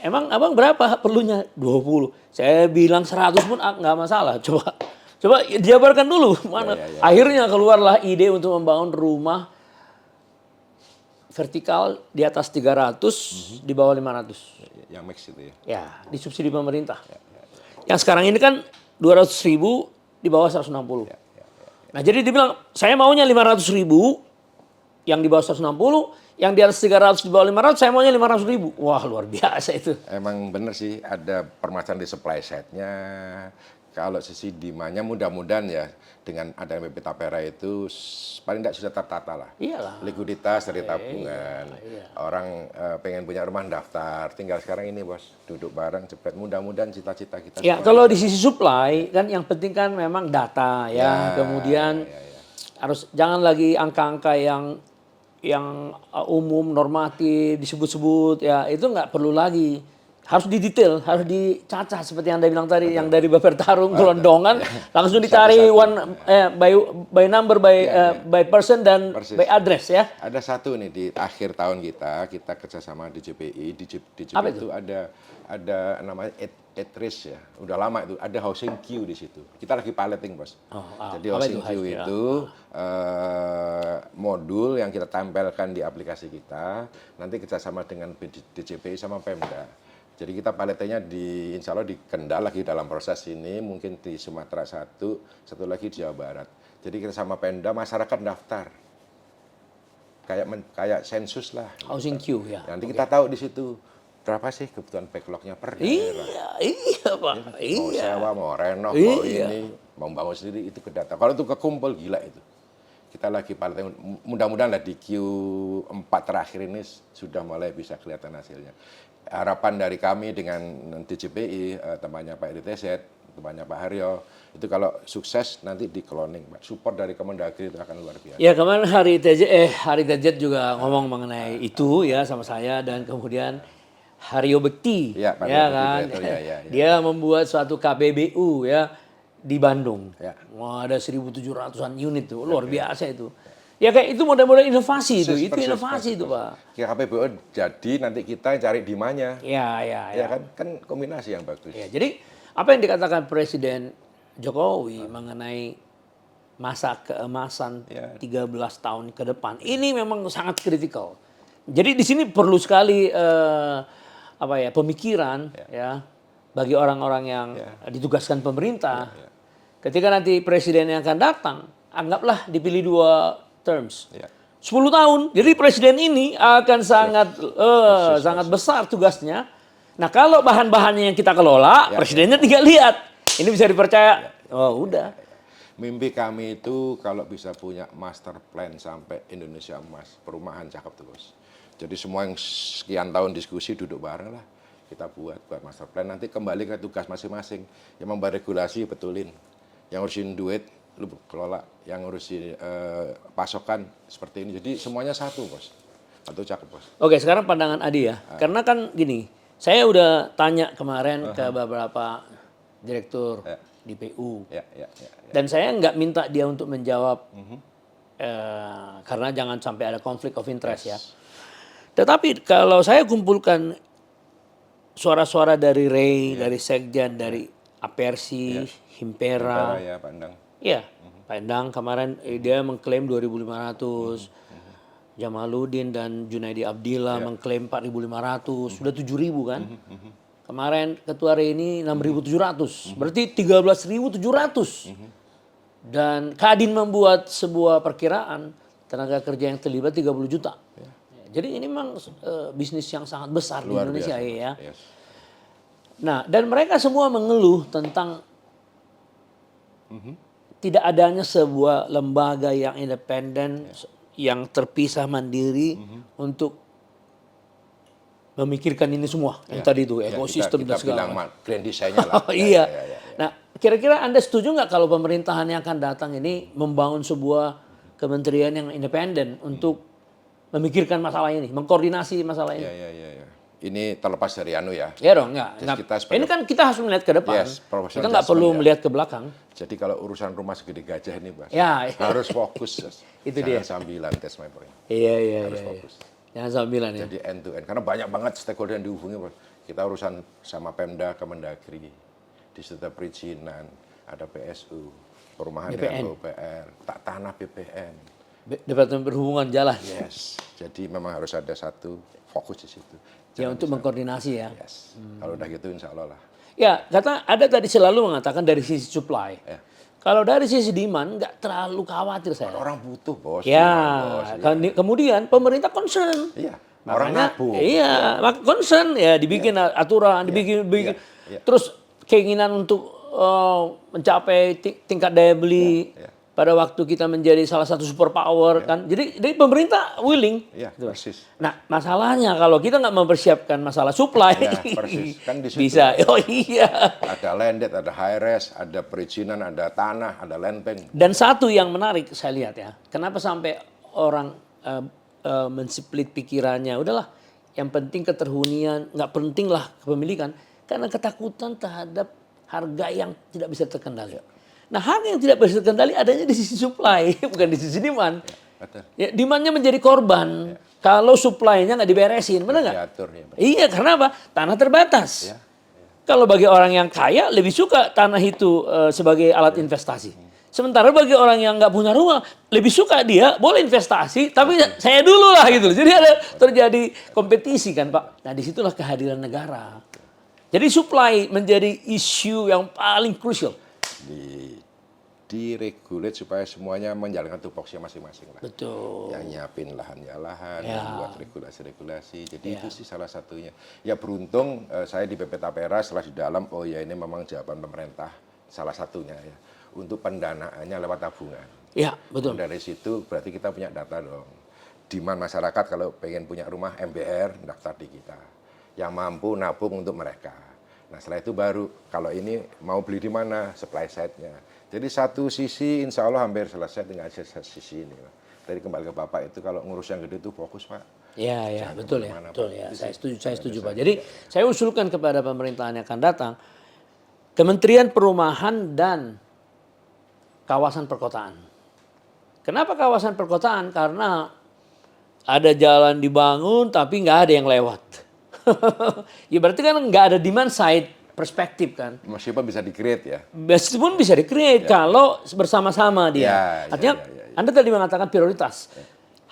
emang abang berapa perlunya? 20. Saya bilang 100 pun nggak masalah. Coba dijabarkan dulu. Mana? Ya. Akhirnya keluarlah ide untuk membangun rumah vertikal di atas 300, di bawah 500. Yang mix itu ya. Ya, disubsidi pemerintah. Yang sekarang ini kan 200.000 di bawah 160. Nah, jadi dibilang saya maunya 500.000 yang di bawah 160, yang di atas 300 di bawah 500 saya maunya 500.000. Wah, luar biasa itu. Emang bener sih ada permasalahan di supply side-nya. Kalau sisi demand-nya mudah-mudahan ya dengan adanya BP Tapera itu paling tidak sudah tertata lah. Iyalah. Likuiditas dari tabungan. Orang pengen punya rumah daftar. Tinggal sekarang ini, Bos, duduk bareng cepet. Mudah-mudahan cita-cita kita. Ya, kalau di sisi supply kan yang penting kan memang data ya. Kemudian harus jangan lagi angka-angka yang umum normatif disebut-sebut ya, itu nggak perlu lagi. Harus didetail, harus dicacah seperti yang Anda bilang tadi. Yang dari Bapertarung gelondongan langsung dicari by number, by person dan Persis. by address ya. Ada satu nih di akhir tahun kita kerjasama di JPI. Di JPI Apa itu ada namanya Etris ya. Udah lama itu ada housing queue di situ. Kita lagi piloting, Bos. Jadi housing queue itu modul yang kita tempelkan di aplikasi kita. Nanti kerjasama dengan DJPI sama Pemda. Jadi kita paletnya insya Allah di Kendal lagi dalam proses ini, mungkin di Sumatera satu lagi di Jawa Barat. Jadi kita sama Pemda, masyarakat daftar. Kayak sensus lah. Housing queue ya. Nanti kita tahu di situ berapa sih kebutuhan backlognya per daerah. Iya Pak. Mau sewa, mau renov, mau ini, mau bangun sendiri, itu ke data. Kalau itu kekumpul, gila itu. Kita lagi paling mudah-mudahan lah di Q4 terakhir ini sudah mulai bisa kelihatan hasilnya. Harapan dari kami dengan DJPI, temannya Pak RTZ, temannya Pak Haryo, itu kalau sukses nanti di cloning, Pak. Support dari Kemendagri itu akan luar biasa. Ya kemarin Hari TZ juga ngomong mengenai itu ya sama saya, dan kemudian Haryo Bekti, ya kan, dia membuat suatu KBBU ya di Bandung. Wah, ada 1.700-an unit tuh, luar biasa itu. Ya kayak itu model-model inovasi itu inovasi itu Pak. KBBU jadi nanti kita cari dimanya. Ya kan kombinasi yang bagus. Ya, jadi apa yang dikatakan Presiden Jokowi mengenai masa keemasan 13 tahun ke depan, ini memang sangat kritikal. Jadi di sini perlu sekali pemikiran ya bagi orang-orang yang ditugaskan pemerintah. Ketika nanti presiden yang akan datang, anggaplah dipilih 2 terms. 10 tahun. Jadi presiden ini akan sangat besar tugasnya. Nah, kalau bahan-bahannya yang kita kelola, presidennya tinggal lihat. Ini bisa dipercaya. Oh, udah. Mimpi kami itu kalau bisa punya master plan sampai Indonesia emas, perumahan cakep tuh, Bos. Jadi semua yang sekian tahun diskusi duduk bareng lah. Kita buat master plan, nanti kembali ke tugas masing-masing. Yang membuat regulasi betulin. Yang ngurusin duit, lu kelola. Yang ngurusin pasokan seperti ini. Jadi semuanya satu, Bos. Atau cakep, Bos. Oke, sekarang pandangan Adi ya. Karena kan gini, saya udah tanya kemarin ke beberapa direktur di PU. Dan saya nggak minta dia untuk menjawab karena jangan sampai ada konflik of interest ya. Tetapi kalau saya kumpulkan suara-suara dari Ray, dari Sekjen, dari Apersi, Himpera. Pak Endang kemarin dia mengklaim 2.500. Jamaluddin dan Junaidi Abdillah mengklaim 4.500. Sudah 7.000 kan? Kemarin Ketua Ray ini 6.700. Berarti 13.700. Dan Kadin membuat sebuah perkiraan tenaga kerja yang terlibat 30 juta. Jadi ini memang bisnis yang sangat besar luar di Indonesia ya. Nah, dan mereka semua mengeluh tentang tidak adanya sebuah lembaga yang independen, yang terpisah mandiri untuk memikirkan ini semua yang tadi itu ekosistem kita dan segala bilang grand design-nya lah. Iya. Nah, kira-kira Anda setuju nggak kalau pemerintahan yang akan datang ini membangun sebuah kementerian yang independen untuk memikirkan masalah ini, mengkoordinasi masalah ini? Iya. Ini terlepas dari ya. Ya dong, enggak. Ini kan kita harus melihat ke depan. Kita nggak perlu melihat ke belakang. Jadi kalau urusan rumah segede gajah ini, Mas, harus fokus. Itu jangan dia. sambilan, that's my point. Iya. Harus fokus. Jangan sambilan ya. Jadi end to end. Karena banyak banget stakeholder yang dihubungi. Kita urusan sama Pemda, Kemendagri, di situ ada perizinan, ada PSU, perumahan dengan PUPR, tak tanah BPN. Departemen Perhubungan Jalan. Yes. Jadi memang harus ada satu fokus di situ. Ya untuk mengkoordinasi ya. Yes. Kalau udah gitu insya Allah lah. Ya, kata ada tadi selalu mengatakan dari sisi supply. Ya. Kalau dari sisi demand nggak terlalu khawatir saya. Orang butuh, Bos. Ya, kemudian pemerintah concern. Iya. Orang nabung. Iya, maka concern ya dibikin aturan, dibikin. Terus keinginan untuk mencapai tingkat daya beli. Pada waktu kita menjadi salah satu superpower kan, jadi pemerintah willing. Iya, gitu. persis. Nah, masalahnya kalau kita nggak mempersiapkan masalah supply, persis. Kan di situ bisa. Oh iya. Ada landed, ada high res, ada perizinan, ada tanah, ada land bank. Dan satu yang menarik saya lihat ya, kenapa sampai orang mensplit pikirannya, udahlah, yang penting keterhunian, nggak penting lah kepemilikan, karena ketakutan terhadap harga yang tidak bisa terkendali. Nah, harga yang tidak bisa terkendali adanya di sisi supply, bukan di sisi demand. Ya, demand-nya menjadi korban kalau supply-nya nggak diberesin, benar nggak? Iya, karena apa? Tanah terbatas. Kalau bagi orang yang kaya lebih suka tanah itu sebagai alat investasi. Sementara bagi orang yang nggak punya rumah lebih suka dia boleh investasi, tapi saya dulu lah gitu. Jadi ada terjadi kompetisi kan, Pak. Nah, disitulah kehadiran negara. Jadi supply menjadi isu yang paling krusial. Diregulate supaya semuanya menjalankan tupoksinya masing-masing lah. Betul. Yang nyiapin lahan, yang buat regulasi-regulasi. Jadi itu sih salah satunya. Ya beruntung saya di BP Tapera setelah di dalam, oh ya ini memang jawaban pemerintah salah satunya ya. Untuk pendanaannya lewat tabungan. Ya, betul. Dari situ berarti kita punya data dong. Demand masyarakat kalau pengen punya rumah MBR daftar di kita. Yang mampu nabung untuk mereka. Nah setelah itu baru kalau ini mau beli di mana supply side-nya. Jadi satu sisi insya Allah hampir selesai dengan sisi ini. Tadi kembali ke Bapak itu kalau ngurus yang gede itu fokus Pak. Ya betul ya. Betul ya. Saya setuju Pak. Jadi saya usulkan kepada pemerintahan yang akan datang Kementerian Perumahan dan Kawasan Perkotaan. Kenapa kawasan perkotaan? Karena ada jalan dibangun tapi nggak ada yang lewat. Ya berarti kan nggak ada demand side perspektif kan. Meskipun bisa di-create ya. Meskipun bisa di-create kalau bersama-sama dia. Artinya Anda tadi mengatakan prioritas.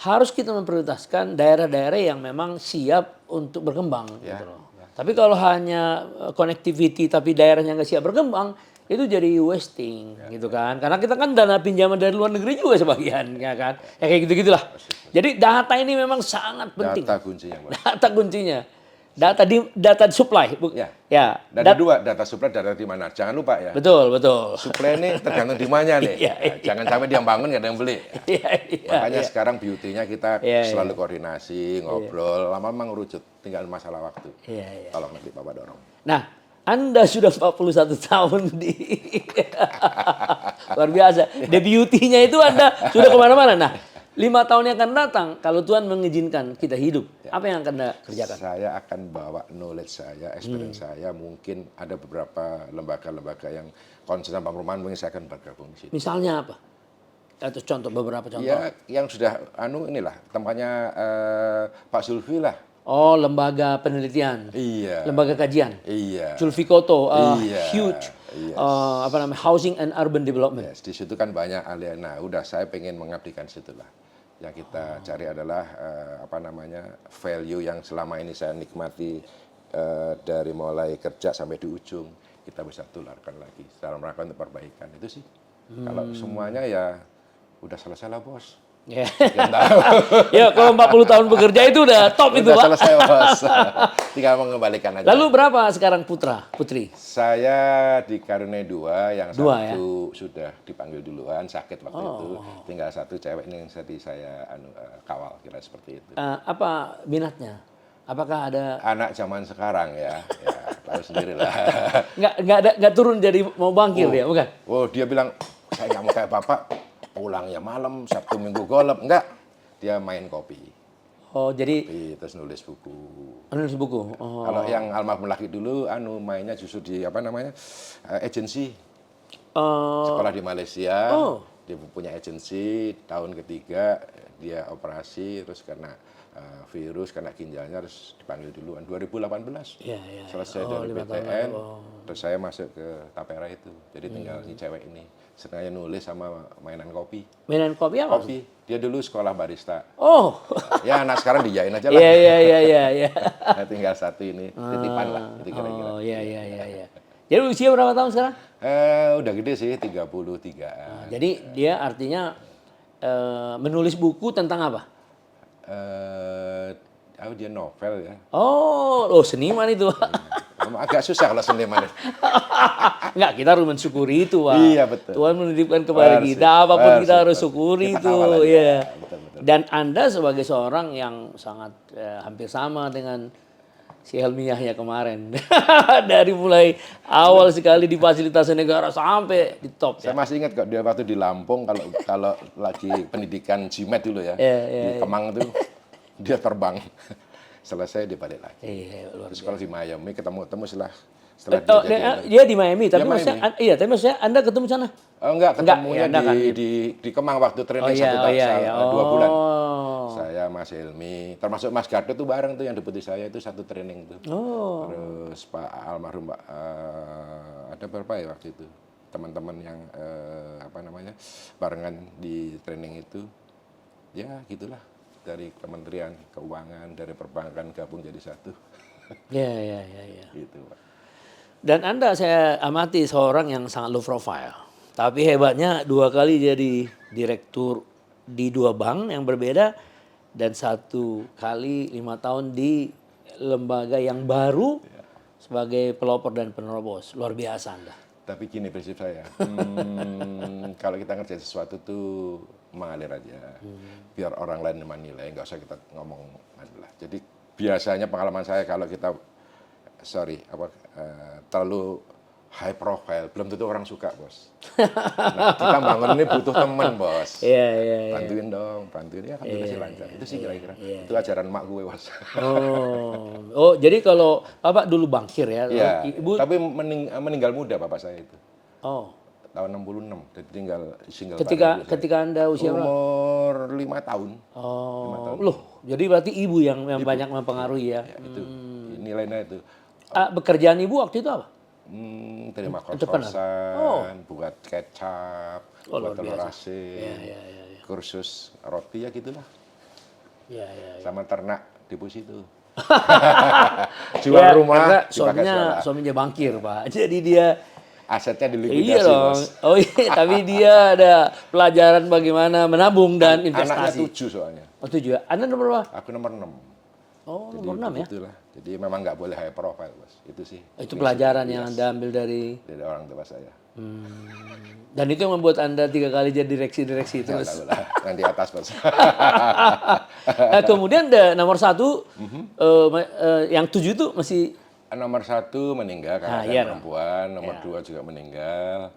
Harus kita memprioritaskan daerah-daerah yang memang siap untuk berkembang. Gitu loh. Tapi kalau hanya connectivity tapi daerahnya nggak siap berkembang, itu jadi wasting gitu kan. Karena kita kan dana pinjaman dari luar negeri juga sebagian ya kan. Ya kayak gitu-gitulah. Jadi data ini memang sangat penting. Data kuncinya, Pak. Data kuncinya. Data supply. Ya. Data dua, data supply, data di mana. Jangan lupa ya. Betul. Supply ini tergantung di mana nih. Jangan sampai dia bangun nggak ada yang beli. Makanya sekarang beauty-nya kita selalu koordinasi, ngobrol, lama-lama ngerucut. Tinggal masalah waktu. Tolong nanti Bapak dorong. Nah, Anda sudah 41 tahun di luar biasa. The beauty-nya itu Anda sudah kemana-mana. Nah, 5 tahun yang akan datang, kalau Tuhan mengizinkan kita hidup, apa yang akan Anda kerjakan? Saya akan bawa knowledge saya, experience saya. Mungkin ada beberapa lembaga-lembaga yang concern tentang perumahan, mungkin saya akan bergabung di situ. Misalnya apa? Atau beberapa contoh? Ya, yang sudah inilah, tempatnya Pak Zulfi lah. Oh, lembaga penelitian. Iya. Lembaga kajian. Iya. Zulfi Koto, iya. Huge. Housing and Urban Development. Yes, di situ kan banyak ahli. Nah, udah saya pengen mengabdikan situlah. Yang kita cari adalah value yang selama ini saya nikmati dari mulai kerja sampai di ujung kita bisa tularkan lagi dalam rangka untuk perbaikan itu sih. Kalau semuanya ya udah selesai lah bos. Ya, kalau 40 tahun bekerja itu udah top itu Pak. Selesai bos. Tinggal mengembalikan aja. Lalu berapa sekarang putri? Saya dikaruniai 2, yang satu sudah dipanggil duluan sakit waktu itu. Tinggal satu cewek ini yang saya kawal kira seperti itu. Apa minatnya? Apakah ada Anak zaman sekarang ya tahu sendiri lah. nggak turun jadi mau bangkir dia, bukan? Oh, dia bilang, saya nggak mau kayak bapak, pulangnya malam, Sabtu Minggu golep. Enggak, dia main kopi. Oh, jadi Terus nulis buku. nulis buku. Oh. Kalau yang almarhum laki dulu, mainnya justru di agensi. Sekolah di Malaysia, dia punya agensi, tahun ketiga dia operasi, terus kena virus, kena ginjalnya, terus dipanggil duluan. 2018, selesai dari PTN, terus saya masuk ke Tapera itu. Jadi tinggal si cewek ini. Sengaja nulis sama mainan kopi. Mainan kopi apa? Kopi. Dia dulu sekolah barista. Oh. Ya, nah sekarang dijain aja lah. Iya. Nah, tinggal satu ini, titipan lah. Itu kira-kira. Oh, iya. Jadi usia berapa tahun sekarang? Udah gede sih, 33. Jadi dia artinya menulis buku tentang apa? Dia novel ya. Oh, seniman itu. Agak susah kalau seniman. Enggak, kita harus mensyukuri itu, Pak. Iya, betul. Tuhan menitipkan kepada kita, apapun kita harus syukuri itu. Iya. Dan Anda sebagai seorang yang sangat hampir sama dengan si Helmi Yahya kemarin. Dari mulai awal sekali di fasilitas negara sampai di top. Saya masih ingat kok dia waktu di Lampung kalau lagi pendidikan GMAT dulu ya. Di Kemang itu dia terbang. Selesai dia balik lagi. Terus kalau di Miami ketemu setelah dia di Miami, tapi maksudnya Anda ketemu sana? Oh, enggak, ketemunya di Kemang waktu training 2 bulan. Saya, Mas Helmi, termasuk Mas Gardo tuh bareng tuh yang deputi saya itu satu training tuh. Terus Pak almarhum Pak ada berapa ya waktu itu teman-teman yang barengan di training itu. Ya gitulah, dari Kementerian Keuangan, dari perbankan gabung jadi satu. Iya. Gitu, Pak. Dan Anda saya amati seorang yang sangat low profile. Tapi hebatnya 2 kali jadi direktur di 2 bank yang berbeda dan 1 kali 5 tahun di lembaga yang baru sebagai pelopor dan penerobos. Luar biasa Anda. Tapi gini prinsip saya, kalau kita ngerjain sesuatu tuh mengalir aja, biar orang lain yang menilai, nggak usah kita ngomong lah. Jadi biasanya pengalaman saya kalau kita terlalu high profile, belum tentu orang suka, Bos. Nah, kita bangun ini butuh teman, Bos. Iya. Bantuin ya, kan dikasih lancar. Itu sih kira-kira. Itu ajaran mak gue, Bos. Oh, jadi kalau Bapak dulu bankir ya? Iya, tapi meninggal muda Bapak saya itu. Oh. Tahun 66, jadi tinggal single. Ketika Anda usia berapa? Umur 5 tahun. Oh, 5 tahun. Loh, jadi berarti ibu yang banyak mempengaruhi ya? Itu nilainya itu. Pekerjaan ibu waktu itu apa? Terima kos-kosan, buat kecap, buat telur asin, kursus roti ya gitulah. Iya. Sama ternak di pos itu. Jual rumah, suaminya bankir, Pak. Jadi dia asetnya dilikuidasi. Iya dong. Oh iya, tapi dia ada pelajaran bagaimana menabung dan investasi. Anaknya 7 soalnya. Oh 7 ya. Anda nomor berapa? Aku nomor 6. Oh, nomor 6 ya? Itulah. Jadi memang nggak boleh high profile, Bos. Itu sih. Itu pelajaran yang Anda ambil dari orang tua saya. Dan itu yang membuat Anda 3 kali jadi direksi terus. Yang di atas, Bos. Kemudian nomor 1 yang 7 itu masih nomor 1 meninggal karena perempuan, nomor 2 juga meninggal,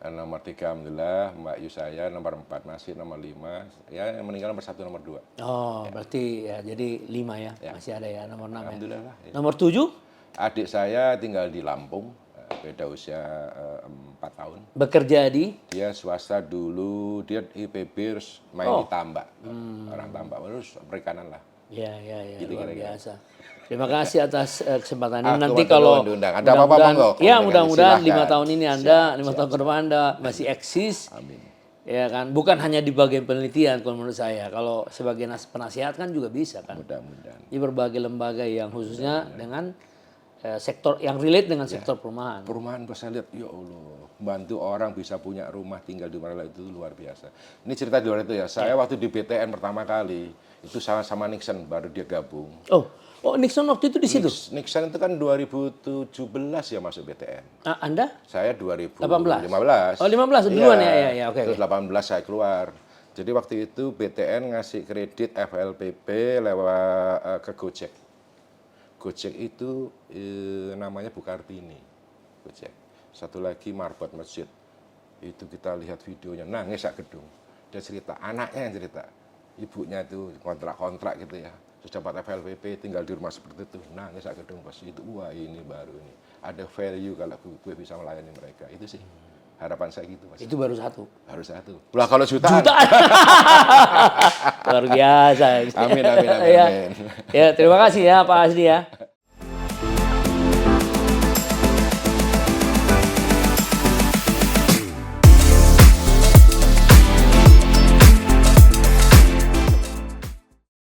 nomor 3 alhamdulillah Mbak Yusaya, nomor 4 masih, nomor 5 ya yang meninggal nomor 1, nomor 2. Oh, berarti ya jadi 5 ya, masih ada ya nomor 6 alhamdulillah ya. Ya. Nomor 7? Adik saya tinggal di Lampung, beda usia 4 tahun. Bekerja di? Dia swasta dulu, dia IPB terus main di tambak, orang tambak, terus perikanan lah. Iya, gitu luar biasa. Terima kasih atas kesempatan ini. Nanti kalau ada apa-apa mudah-mudahan 5 tahun ini Anda, 5 tahun ke depan Anda masih eksis. Amin. Ya kan, bukan hanya di bagian penelitian kalau menurut saya. Kalau sebagai penasihat kan juga bisa kan. Mudah-mudahan. Di berbagai lembaga yang khususnya dengan sektor yang relate dengan sektor perumahan. Perumahan pas saya lihat, ya Allah, bantu orang bisa punya rumah tinggal di mana itu luar biasa. Ini cerita di luar itu ya. Saya waktu di BTN pertama kali itu sama Nixon baru dia gabung. Oh, Nixon waktu itu di situ? Nixon itu kan 2017 ya masuk BTN. Anda? Saya 2015. Oh, 15 duluan ya. Oke. Terus 18 saya keluar. Jadi waktu itu BTN ngasih kredit FLPP lewat ke Gojek. Gojek itu namanya Bukartini. Gojek. Satu lagi Marbot Masjid. Itu kita lihat videonya, nangis sak gedung. Dia cerita, anaknya yang cerita. Ibunya itu kontrak-kontrak gitu ya. Sudah dapat FLPP, tinggal di rumah seperti itu. Nangis sak gedung pas itu, wah ini baru ini. Ada value kalau gue bisa melayani mereka. Itu sih harapan saya gitu, Mas. Itu baru satu. Baru satu. Lah kalau jutaan. Luar biasa. Amin, amin, amin. Ya, amin. ya, terima kasih ya Pak Asdi ya.